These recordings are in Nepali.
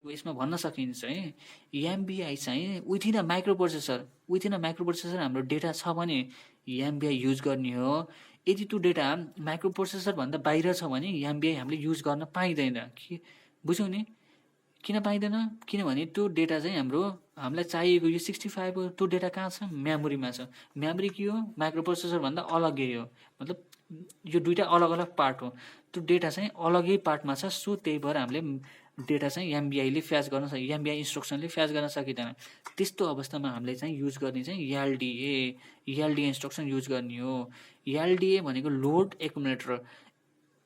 यसमा भन्न सकिन्छ है एमबिआई चाहिँ विथिन अ माइक्रो प्रोसेसर हाम्रो डेटा छ भने एमबिआई युज गर्ने हो। यदि त्यो डेटा माइक्रो प्रोसेसर भन्दा बाहिर छ भने एमबिआई हामीले युज गर्न पाइँदैन। बुझ्यौ नि किन पाइँदैन? किनभने त्यो डेटा चाहिँ हामीलाई चाहिएको यो 65 हो, त्यो डेटा कहाँ छ? मेमोरीमा छ। मेमोरी के हो? माइक्रो प्रोसेसर भन्दा अलगै हो, मतलब यो दुईटा अलग अलग पार्ट हो। त्यो डेटा चाहिँ अलगै पार्टमा छ। सो त्यही भएर हामीले डेटा चाहिँ एमबिआईले फ्याच गर्न एमबिआई इन्स्ट्रक्सनले फ्याच गर्न सकिँदैन। त्यस्तो अवस्थामा हामीले चाहिँ युज गर्ने चाहिँ एलडिए इन्स्ट्रक्सन युज गर्ने हो। एलडिए भनेको लोड एकुमुलेटर।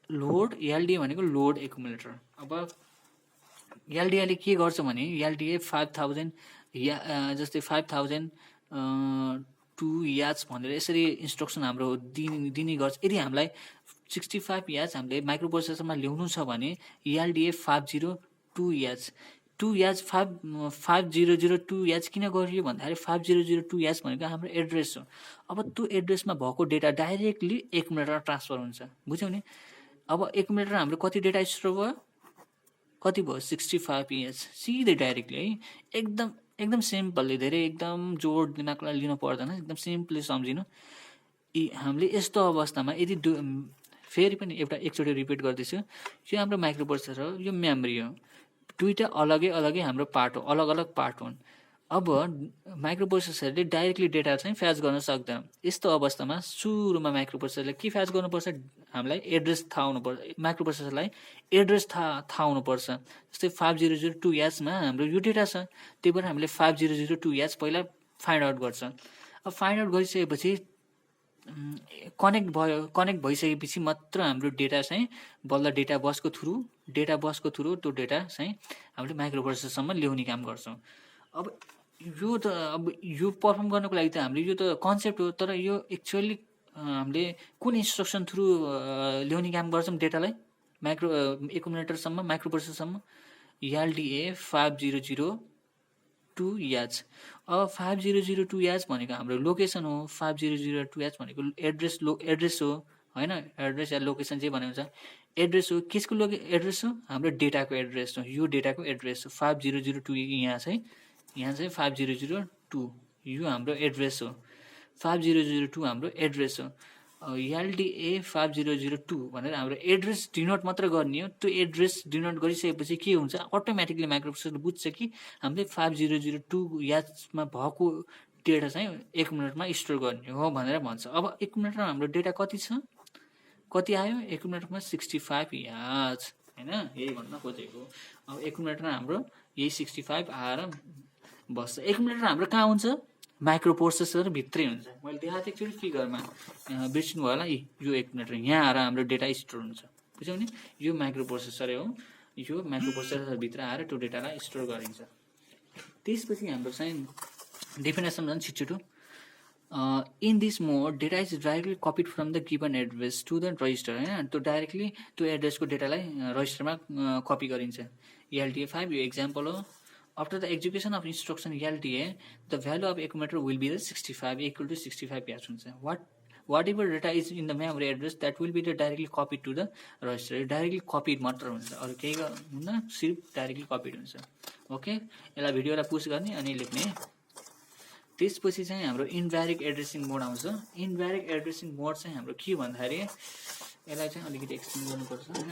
एलडिए भनेको लोड एकुमुलेटर। अब एलडिएले के गर्छ भने एलडिए 5000 जस्तै 5000 2 याच भनेर यसरी इन्स्ट्रक्सन हाम्रो दिने गर्छ। यदि हामीलाई 65 याच हामीले माइक्रो प्रोसेसरमा ल्याउनु छ भने एलडिए 502 याच 5002 याच किन गरियो भन्दाखेरि 5002 याच भनेको हाम्रो एड्रेस हो। अब त्यो एड्रेसमा भएको डेटा डाइरेक्टली एकुमुलेटरमा ट्रान्सफर हुन्छ। बुझ्यौ नि? अब एकुमुलेटर हाम्रो कति डेटा स्टोर भयो? कति भयो? 65 याच सिधै डाइरेक्टली है। एकदम सिम्पलले, धेरै एकदम जोड दिमागलाई लिनु पर्दैन, एकदम सिम्पली सम्झिनु। हामीले यस्तो अवस्थामा यदि फेरि पनि एकचोटि रिपिट गर्दैछु, यो हाम्रो माइक्रो प्रोसेसर हो, यो मेमोरी हो, दुईटा अलगै हाम्रो पार्ट हो, अलग अलग पार्ट हुन्। अब माइक्रो प्रोसेसरले डाइरेक्टली डेटा चाहिँ फ्याच गर्न सक्दैन। यस्तो अवस्थामा सुरुमा माइक्रो प्रोसेसरले के फ्याच गर्नुपर्छ? हामीलाई एड्रेस थाहा हुनुपर्छ। माइक्रो प्रोसेसरलाई एड्रेस थाहा हुनुपर्छ। जस्तै 5002 याचमा हाम्रो यो डेटा छ, त्यही भएर हामीले 5002 याच पहिला फाइन्ड आउट गर्छ। अब फाइन्ड आउट गरिसकेपछि कनेक्ट भइसकेपछि मात्र हाम्रो डेटा चाहिँ बल्ल डेटा बसको थ्रु त्यो डेटा चाहिँ हामीले माइक्रो प्रोसेसरसम्म ल्याउने काम गर्छौँ। अब यो पर्फर्म गर्नको लागि त हामीले यो त कन्सेप्ट हो, तर यो एक्चुअली हामीले कुन इन्स्ट्रक्सन थ्रु ल्याउने काम गर्छौँ डेटालाई एकुमुलेटरसम्म, माइक्रो प्रोसेसरसम्म? एलडिए 5002 याच। अब 5002 याच भनेको हाम्रो लोकेसन हो। 5002 याच भनेको एड्रेस हो होइन, एड्रेस या लोकेसन जे भने हुन्छ एड्रेस हो। केसको एड्रेस हो? हाम्रो डेटाको एड्रेस हो। यो डेटाको एड्रेस हो 5002। यहाँ चाहिँ 5002 यो हाम्रो एड्रेस हो। 5002 हाम्रो एड्रेस हो। एलडिए 5002 भनेर हाम्रो एड्रेस डिनोट मात्र गर्ने हो। त्यो एड्रेस डिनोट गरिसकेपछि के हुन्छ? अटोमेटिकली माइक्रो प्रोसेसरले बुझ्छ कि हामीले 5002 याचमा भएको डेटा चाहिँ एकुमुलेटरमा स्टोर गर्ने हो भनेर भन्छ। अब एकुमुलेटरमा हाम्रो डेटा कति छ? कति आयो? एकुमुलेटरमा 65 याच होइन, यही भन्न खोजेको। अब एकुमुलेटरमा हाम्रो यही 65 आएर बस्छ। एकुमुलेटर हाम्रो कहाँ हुन्छ? माइक्रो प्रोसेसर भित्रै हुन्छ। मैले देखाएको थिएँ एकचोटि फिगरमा, बिर्सिनु भयो होला। यो एकुमुलेटर यहाँ आएर हाम्रो डेटा स्टोर हुन्छ। बुझ्यौ नि? यो माइक्रो प्रोसेसरै हो। यो माइक्रो प्रोसेसरभित्र आएर त्यो डेटालाई स्टोर गरिन्छ। त्यसपछि हाम्रो चाहिँ डेफिनेसन झन् छिटो। In this mode data is directly copied from the given address to the register होइन, त्यो डाइरेक्टली त्यो एड्रेसको डेटालाई रजिस्टरमा कपी गरिन्छ। एलडिए 5 यो एक्जाम्पल हो। After the execution of instruction LDA, the value of accumulator will be the 65 equal to 65 याच हुन्छ। Whatever data is in the memory address that will be directly copied to the register। Directly copied मात्र हुन्छ, अरू केही हुन्न, सिर्फ डाइरेक्टली कपिड हुन्छ। ओके, यसलाई भिडियोलाई पुश गर्ने अनि लेख्ने। त्यसपछि चाहिँ हाम्रो इनडाइरेक्ट एड्रेसिङ मोड आउँछ। इनडाइरेक्ट एड्रेसिङ मोड चाहिँ हाम्रो के भन्दाखेरि यसलाई चाहिँ अलिकति एक्सप्लेन गर्नुपर्छ होइन।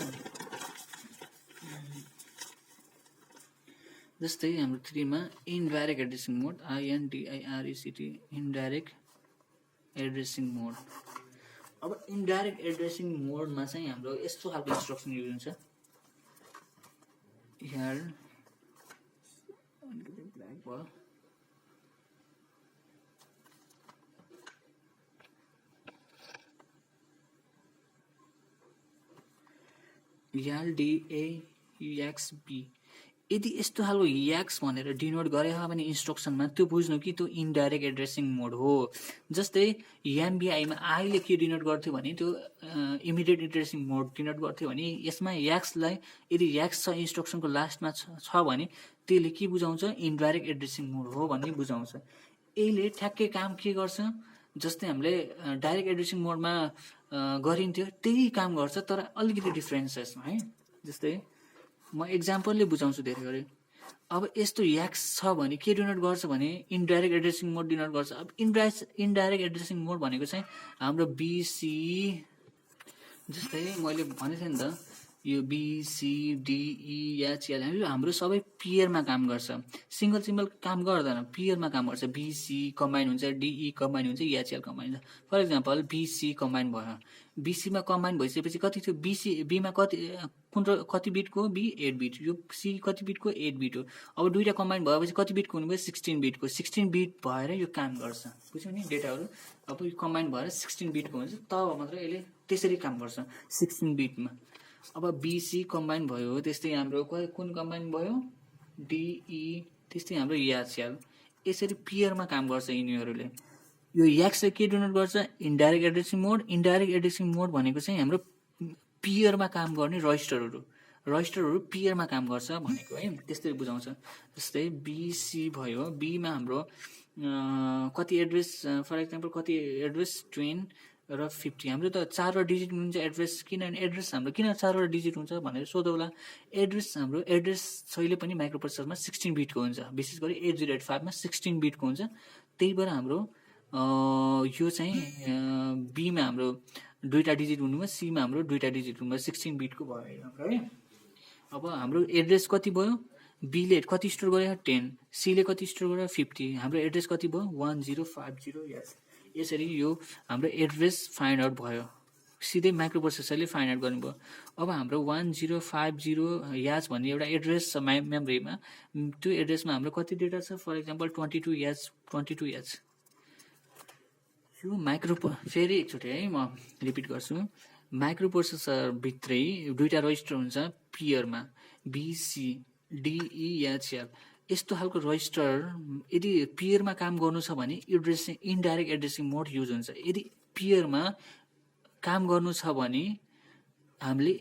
जस्तै हाम्रो 3 मा इनडाइरेक्ट एड्रेसिङ मोड, INDIRECT इनडाइरेक्ट एड्रेसिङ मोड। अब इनडाइरेक्ट एड्रेसिङ मोडमा चाहिँ हाम्रो यस्तो खालको इन्स्ट्रक्सन युज हुन्छ। यहाँ अलिकति ब्ल्याक भयो। LDAEXB यदि यस्तो खालको याक्स भनेर डिनोट गरे भने इन्स्ट्रक्सनमा त्यो बुझ्नु कि त्यो इनडाइरेक्ट एड्रेसिङ मोड हो। जस्तै एमबिआईमा आईले के डिनोट गर्थ्यो भने त्यो इमिडिएट एड्रेसिङ मोड डिनोट गर्थ्यो भने यसमा याक्सलाई यदि याक्स छ इन्स्ट्रक्सनको लास्टमा छ भने त्यसले के बुझाउँछ? इनडाइरेक्ट एड्रेसिङ मोड हो भन्ने बुझाउँछ। यसले ठ्याक्कै काम के गर्छ? जस्तै हामीले डाइरेक्ट एड्रेसिङ मोडमा गरिन्थ्यो त्यही काम गर्छ, तर अलिकति डिफ्रेन्स छ यसमा है। जस्तै म एक्जाम्पलले बुझाउँछु धेरै गरी। अब यस्तो याक्स छ भने के डिनोट गर्छ भने इन्डाइरेक्ट एड्रेसिङ मोड डिनोट गर्छ। अब इन्डाइरेक्ट एड्रेसिङ मोड भनेको चाहिँ हाम्रो बिसी, जस्तै मैले भनेको थिएँ नि त यो बिसिडिइएचएल हाम्रो सबै पियरमा काम गर्छ, सिङ्गल काम गर्दैन, पियरमा काम गर्छ। बिसी कम्बाइन हुन्छ, डिई कम्बाइन हुन्छ, इएचएल कम्बाइन हुन्छ। फर इक्जाम्पल बिसी कम्बाइन भयो, बिसीमा कम्बाइन भइसकेपछि कति थियो, बीमा कति बिटको, बी 8 बिट, यो सी कति बिटको 8 बिट हो। अब दुईवटा कम्बाइन भएपछि कति बिटको हुनुभयो, 16 बिटको। 16 बिट भएर यो काम गर्छ, बुझ्यौ नि डेटाहरू। अब यो कम्बाइन भएर 16 बिटको हुन्छ, तब मात्र यसले त्यसरी काम गर्छ 16 बिटमा। अब बिसी कम्बाइन भयो, त्यस्तै हाम्रो कुन कम्बाइन भयो, डिई, त्यस्तै हाम्रो इएचएल, यसरी पियरमा काम गर्छ यिनीहरूले। यो याक्सले के डिनोट गर्छ, इन्डाइरेक्ट एड्रेसिङ मोड। इन्डाइरेक्ट एड्रेसिङ मोड भनेको चाहिँ हाम्रो पियरमा काम गर्ने रजिस्टरहरू पियरमा काम गर्छ भनेको है, त्यस्तै बुझाउँछ। जस्तै बिसी भयो, बीमा हाम्रो कति एड्रेस, फर इक्जाम्पल कति एड्रेस 10 र 50, हाम्रो त 4वटा डिजिट हुन्छ एड्रेस। किनभने एड्रेस हाम्रो किन 4वटा डिजिट हुन्छ भनेर सोधौला। हाम्रो एड्रेस जहिले पनि माइक्रोप्रोसेसरमा 16 बिटको हुन्छ, विशेष गरी 8085 मा 16 बिटको हुन्छ। त्यही भएर हाम्रो यो चाहिँ बीमा हाम्रो दुईवटा डिजिट हुनुभयो, सीमा हाम्रो दुईवटा डिजिट हुनुभयो, 16 बिटको भयो है। अब हाम्रो एड्रेस कति भयो, बीले कति स्टोर गर्यो 10, सीले कति स्टोर गर्यो 50, हाम्रो एड्रेस कति भयो 1050। यस, यसरी यो हाम्रो एड्रेस फाइन्ड आउट भयो, सिधै माइक्रोप्रोसेसरले फाइन्ड आउट गर्नुभयो। अब हाम्रो 1050 याच भन्ने एउटा एड्रेस छ मेमोरीमा, त्यो एड्रेसमा हाम्रो कति डेटा छ, फर इक्जाम्पल 22 याच। यो फेरि एकचोटि है म रिपिट गर्छु, माइक्रोप्रोसेसरभित्रै दुईवटा रजिस्टर हुन्छ पियरमा, बिसी डिइएचएल। यस्तो खालको रजिस्टर यदि पियरमा काम गर्नु छ भने इन्डाइरेक्ट एड्रेसिङ मोड युज हुन्छ। यदि पियरमा काम गर्नु छ भने हामीले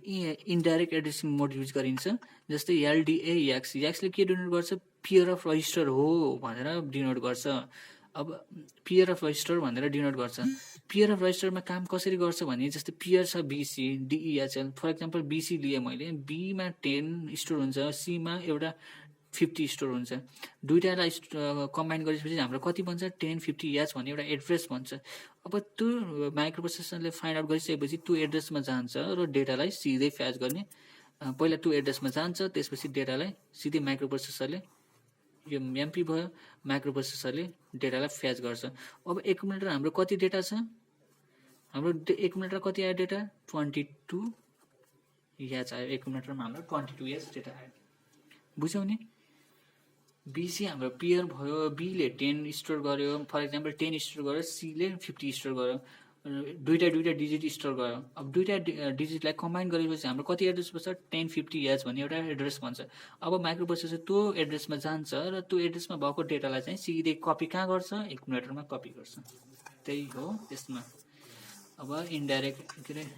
इन्डाइरेक्ट एड्रेसिङ मोड युज गरिन्छ। जस्तै एलडिए याक्सले के डिनोट गर्छ, पियर अफ रजिस्टर हो भनेर डिनोट गर्छ। अब पियर अफ रजिस्टर भनेर डिनोट गर्छ। पियर अफ रजिस्टरमा काम कसरी गर्छ भने, जस्तै पियर छ बिसी डिइएचएल, फर इक्जाम्पल बिसी लिए मैले, बीमा 10 स्टोर हुन्छ, सीमा एउटा 50 स्टोर हुन्छ। दुईवटालाई कम्बाइन गरेपछि हाम्रो कति बन्छ, 1050 याच भन्ने एउटा एड्रेस बन्छ। अब त्यो माइक्रोप्रोसेसरले फाइन्ड आउट गरिसकेपछि त्यो एड्रेसमा जान्छ र डेटालाई सिधै फ्याच गर्ने। पहिला त्यो एड्रेसमा जान्छ, त्यसपछि डेटालाई सिधै माइक्रोप्रोसेसरले, यो एमपी भयो, माइक्रोप्रोसेसरले डेटालाई फ्याच गर्छ। अब एकुमुलेटर हाम्रो कति डेटा छ, हाम्रो एकुमुलेटर कति आयो डेटा, 22 याच आयो। एकुमुलेटरमा हाम्रो 22 याच डेटा आयो, बुझ्यौ नि। बिसी हाम्रो पियर भयो, बीले 10 स्टोर गर्यो, फर इक्जाम्पल 10 स्टोर गर्यो, सीले 50 स्टोर गर्यो, दुईवटा डिजिट स्टोर गर्यो। अब दुईवटा डिजिटलाई कम्बाइन गरेपछि हाम्रो कति एड्रेस बन्छ, 1050 याच भन्ने एउटा एड्रेस भन्छ। अब माइक्रोप्रोसेसर त्यो एड्रेसमा जान्छ र त्यो एड्रेसमा भएको डेटालाई चाहिँ सिधै कपी कहाँ गर्छ, एकुमुलेटरमा कपी गर्छ। त्यही हो त्यसमा। अब इन्डाइरेक्ट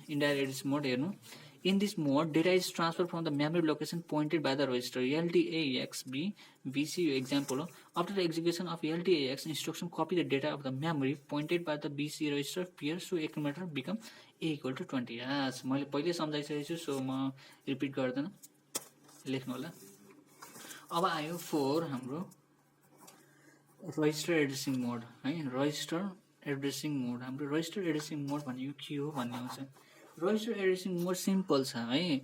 एड्रेस मोड हेर्नु। In this mode, data is transferred from the memory location pointed by the register LDAXB VC example. After the execution of LDAX instruction, copy the data of the memory pointed by the BC register peer, so accumulator become A equal to 20. Yes, मैले पहिले सम्झाइसकेको छु, सो म रिपिट गर्दैन, लेख्नु होला। अब आयो 4 हाम्रो रजिस्टर एड्रेसिङ मोड है। रजिस्टर एड्रेसिङ मोड, हाम्रो रजिस्टर एड्रेसिङ मोड भनेको के हो भन्ने आउँछ। रजिस्टर एड्रेसिङ मोड सिम्पल छ है।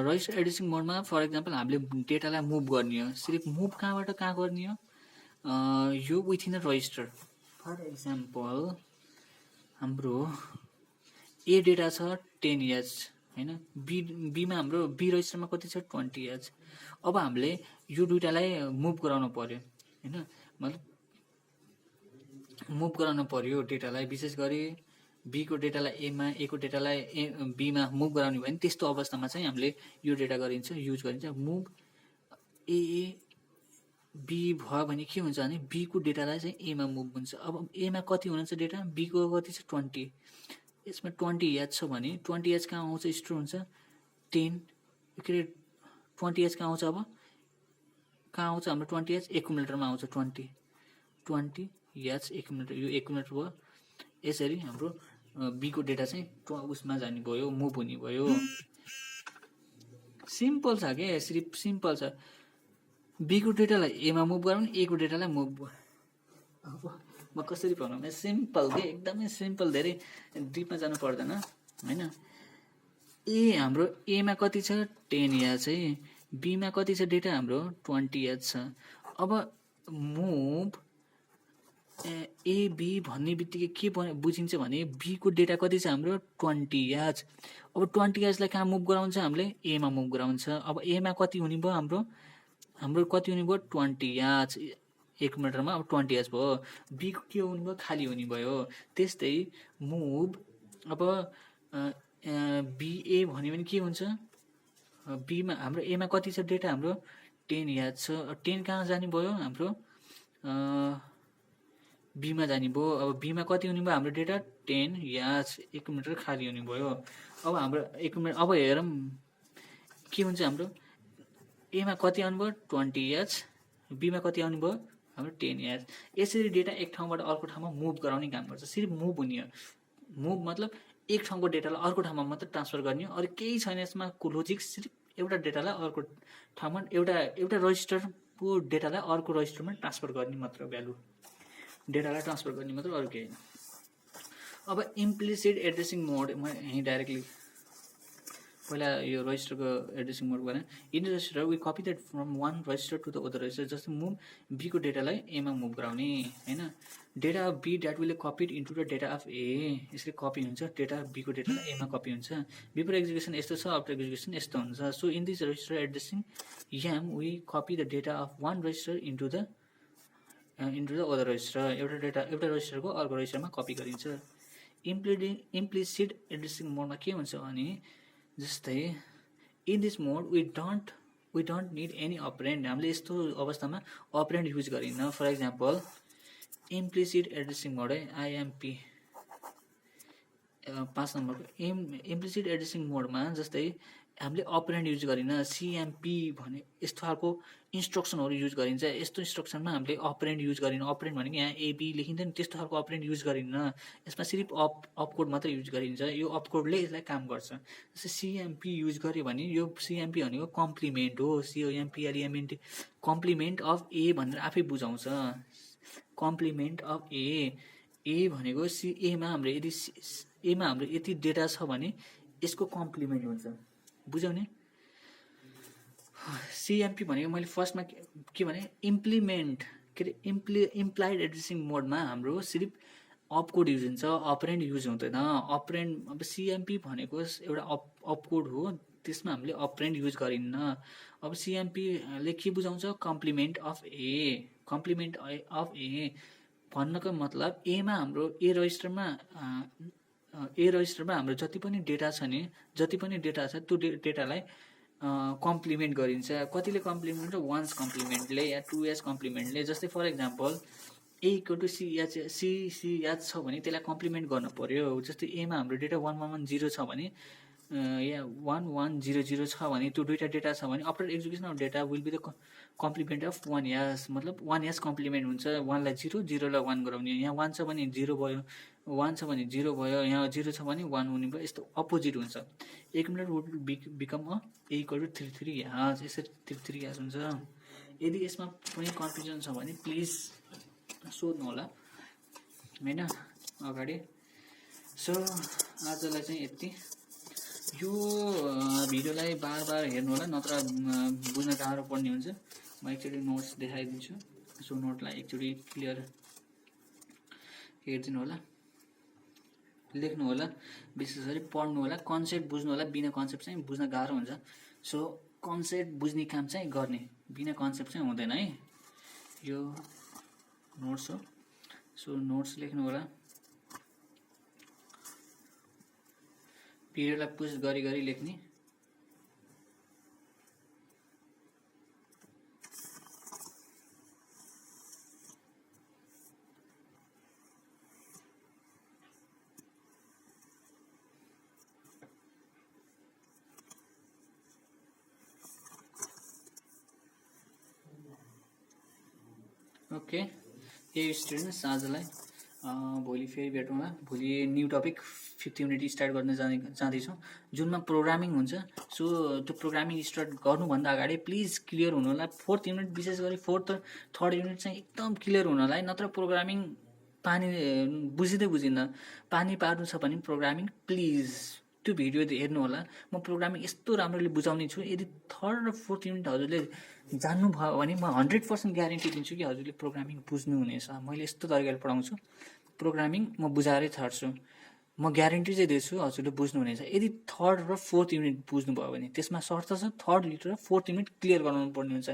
रजिस्टर एड्रेसिङ मोडमा फर इक्जाम्पल हामीले डेटालाई मुभ गर्ने हो, सिर्फ मुभ कहाँबाट कहाँ गर्ने हो, यो within a register. For example हाम्रो ए डेटा छ 10 याच होइन, बीमा हाम्रो बी रजिस्टरमा कति छ 20 याच। अब हामीले यो दुइटालाई मुभ गराउनु पर्यो होइन, मतलब मुभ गराउनु पर्यो डेटालाई, विशेष गरी बी को डेटालाई एमा, ए को डेटालाई बीमा मुभ गराउने भयो भने त्यस्तो अवस्थामा चाहिँ हामीले यो डेटा गरिन्छ, युज गरिन्छ। मुभ ए बी भयो भने के हुन्छ भने बी को डेटालाई चाहिँ एमा मुभ हुन्छ। अब एमा कति हुनुहुन्छ डेटा, बी को कति छ 20, यसमा 20 याच छ भने 20 याच कहाँ आउँछ, स्टोर हुन्छ 10, के अरे 20 याच कहाँ आउँछ, अब कहाँ आउँछ हाम्रो 20 याच, एकुमुलेटरमा आउँछ 20 याच एकुमुलेटर, यो एकुमुलेटर भयो। यसरी हाम्रो बी को डेटा चाहिँ उसमा जाने भयो, मुभ हुने भयो। सिम्पल छ क्या, सिम्पल छ। बी को डेटालाई एमा मुभ गराउने, ए को डेटालाई मुभ। अब म कसरी भनौँ, सिम्पल के, एकदमै सिम्पल, धेरै डिपमा जानु पर्दैन होइन। ए हाम्रो एमा कति छ 10 याद चाहिँ, बीमा कति छ डेटा हाम्रो 20 याद छ। अब मुभ एबी भन्ने बित्तिकै के बुझिन्छ भने बीको डेटा कति छ हाम्रो 20 याद। अब 20 याजलाई कहाँ मुभ गराउँछ हामीले, एमा मुभ गराउँछ। अब एमा कति हुने भयो हाम्रो कति हुने भयो 20 याद, 1 मिटरमा अब 20 याज भयो। बीको के हुने भयो, खाली हुने भयो। त्यस्तै मुभ अब बिए भन्यो भने के हुन्छ, बीमा हाम्रो एमा कति छ डेटा हाम्रो 10 याद छ। 10 कहाँ जाने भयो हाम्रो बीमा जाने भयो। अब बीमा कति हुने भयो हाम्रो डेटा 10 याद, 1 मिटर खाली हुने भयो। अब हाम्रो 1 मिनट, अब हेरौँ के हुन्छ, हाम्रो एमा कति आउनु भयो 20 याद, बीमा कति आउनु भयो हाम्रो 10 याद। यसरी डेटा एक ठाउँबाट अर्को ठाउँमा मुभ गराउने काम गर्छ। सिर्फ मुभ हुने हो। मुभ मतलब एक ठाउँको डेटालाई अर्को ठाउँमा मात्र ट्रान्सफर गर्ने हो, अरू केही छैन यसमा लोजिक। सिर्फ एउटा डेटालाई अर्को ठाउँमा, एउटा रजिस्टरको डेटालाई अर्को रजिस्टरमा ट्रान्सफर गर्ने मात्र, भ्यालु डेटालाई ट्रान्सफर गर्ने मात्र, अरू केही। अब इम्प्लिसिट एड्रेसिङ मोड, म यहीँ डाइरेक्टली पहिला यो रजिस्टरको एड्रेसिङ मोड गरेँ। In register we copy that from one register to the other register. जस्तै मुभ बीको डेटालाई एमा मुभ गराउने होइन। Data of B that will copied into the data of A, यसरी कपी हुन्छ, डेटा बीको डेटालाई एमा कपी हुन्छ। बिफोर एक्जिक्युसन यस्तो छ, आफ्टर एक्जिक्युसन यस्तो हुन्छ। So in this register addressing याम we copy the data of one register into the other register. एउटा रजिस्टरको अर्को रजिस्टरमा कपी गरिन्छ। इम्प्लिसिट एड्रेसिङ मोडमा के हुन्छ भने, जस्तै in this mode we don't need any operand. हामीले यस्तो अवस्थामा अपरेन्ड युज गरिन्न। For example implicit addressing mode है, आइएमपी 5 नम्बरको इम्प्लिसिट एड्रेसिङ मोडमा जस्तै हामीले अपरेन्ड युज गरिन्न। सिएमपी भने यस्तो खालको इन्स्ट्रक्सनहरू युज गरिन्छ। यस्तो इन्स्ट्रक्सनमा हामीले अपरेन्ड युज गरिन्न। अपरेन्ड भनेको यहाँ एबी लेखिन्छ नि, त्यस्तो खालको अपरेन्ड युज गरिन्न। यसमा सिर्फ अपकोड मात्र युज गरिन्छ। यो अपकोडले यसलाई काम गर्छ। जस्तै सिएमपी युज गर्यो भने, यो सिएमपी भनेको कम्प्लिमेन्ट हो, सिओएमपिएलइएमएनटी, कम्प्लिमेन्ट अफ ए भनेर आफै बुझाउँछ। कम्प्लिमेन्ट अफ ए भनेको एमा हाम्रो यति डेटा छ भने यसको कम्प्लिमेन्ट हुन्छ, बुझाउने। सिएमपी भनेको मैले फर्स्टमा के भने, इम्प्लिमेन्ट के अरे इम्प्लाइड एड्रेसिङ मोडमा हाम्रो सिर्फ अपकोड युज हुन्छ, अपरेन्ड युज हुँदैन। अपरेन्ड, अब सिएमपी भनेको एउटा अपकोड हो, त्यसमा हामीले अपरेन्ड युज गरिन्न। अब सिएमपीले के बुझाउँछ, complement of A. Complement of A भन्नको मतलब एमा हाम्रो ए रजिस्टरमा हाम्रो जति पनि डेटा छ नि, जति पनि डेटा छ त्यो डेटालाई कम्प्लिमेन्ट गरिन्छ। कतिले कम्प्लिमेन्ट, वान्स कम्प्लिमेन्टले या 2s कम्प्लिमेन्टले। जस्तै for example A equal to C याद छ भने त्यसलाई कम्प्लिमेन्ट गर्नु पर्यो। जस्तै एमा हाम्रो डेटा 1110 छ भने, या 1100 छ भने, त्यो दुईवटा डेटा छ भने after execution of data will be the complement of 1 यास। मतलब 1 यास कम्प्लिमेन्ट हुन्छ। 1 लाई 0, 0 लाई 1 गराउने। यहाँ 1 छ भने 0 भयो, 1 छ भने 0 भयो, यहाँ 0 छ भने 1 हुने भयो। यस्तो अपोजिट हुन्छ। 1 minute would become a A equal to 33 यास। यसरी 33 यास हुन्छ। यदि यसमा कुनै कन्फ्युजन छ भने प्लिज सोध्नु होला होइन अगाडि। सो आजलाई चाहिँ यति। यो भिडियोलाई बार बार हेर्नु होला, नत्र बुझ्न गाह्रो पर्ने हुन्छ। म एकचोटि नोट्स देखाइदिन्छु। सो नोटलाई एकचोटि क्लियर हेरिदिनु होला, लेख्नु होला, विशेष गरी पढ्नु होला, कन्सेप्ट बुझ्नु होला। बिना कन्सेप्ट चाहिँ बुझ्न गाह्रो हुन्छ। सो कन्सेप्ट बुझ्ने काम चाहिँ गर्ने, बिना कन्सेप्ट चाहिँ हुँदैन है। यो नोट्स हो। सो नोट्स लेख्नु होला, भिडियोलाई पुश गरी गरी लेख्ने। ओके, यही स्टुडेन्ट्स आजलाई भोलि फेरि भेटौँला। भोलि न्यू टपिक 50 मिनट स्टार्ट गर्न जाँदैछौँ, जुनमा प्रोग्रामिङ हुन्छ। सो त्यो प्रोग्रामिङ स्टार्ट गर्नुभन्दा अगाडि प्लिज क्लियर हुनु होला। 4th युनिट विशेष गरी 3rd युनिट चाहिँ एकदम क्लियर हुनु होला है, नत्र प्रोग्रामिङ पानी बुझिन्न। पानी पार्नु छ भने प्रोग्रामिङ प्लिज त्यो भिडियो हेर्नु होला। म प्रोग्रामिङ यस्तो राम्ररी बुझाउने छु। यदि 3rd र 4th युनिट हजुरले जान्नुभयो भने म 100% ग्यारेन्टी दिन्छु कि हजुरले प्रोग्रामिङ बुझ्नुहुनेछ। मैले यस्तो तरिकाले पढाउँछु, प्रोग्रामिङ म बुझाएरै छाड्छु। म ग्यारेन्टी चाहिँ दिन्छु हजुरले बुझ्नुहुनेछ। यदि 3rd र 4th युनिट बुझ्नुभयो भने त्यसमा शर्त छ 3rd युनिट र 4th युनिट क्लियर गराउनु पर्ने हुन्छ।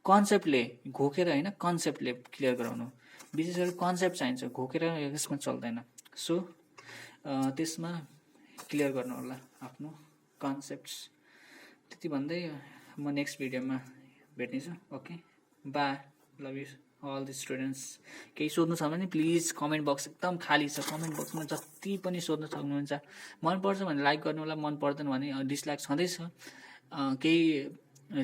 कन्सेप्टले घोकेर होइन, कन्सेप्टले क्लियर गराउनु। विशेष गरी कन्सेप्ट चाहिन्छ, घोकेर यसमा चल्दैन। सो त्यसमा क्लियर गर्नु होला आफ्नो कन्सेप्ट्स। त्यति भन्दै म नेक्स्ट भिडियोमा भेट्नेछु। Okay, bye, love you all the students. केही सोध्नु छ भने प्लिज कमेन्ट बक्स एकदम खाली छ, कमेन्ट बक्समा जति पनि सोध्न सक्नुहुन्छ। मनपर्छ भने लाइक गर्नु होला, मन पर्दैन भने डिसलाइक छँदैछ। केही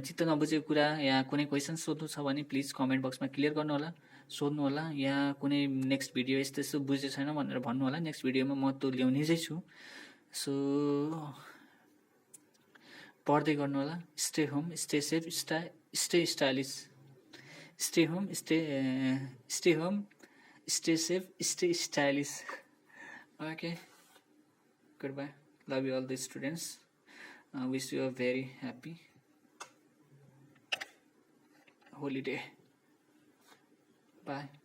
चित्त नबुझेको कुरा या कुनै क्वेसन सोध्नु छ भने प्लिज कमेन्ट बक्समा क्लियर गर्नु होला, सोध्नु होला। या कुनै नेक्स्ट भिडियो यस्तो बुझेको छैन भनेर भन्नु होला। नेक्स्ट भिडियोमा म त्यो ल्याउने चाहिँ छु। सो पढ्दै गर्नु होला। Stay home, stay safe, stay stylish. Stay home, stay safe, stay stylish. Okay, goodbye. Love you all the students. Wish you a very happy holiday. Bye.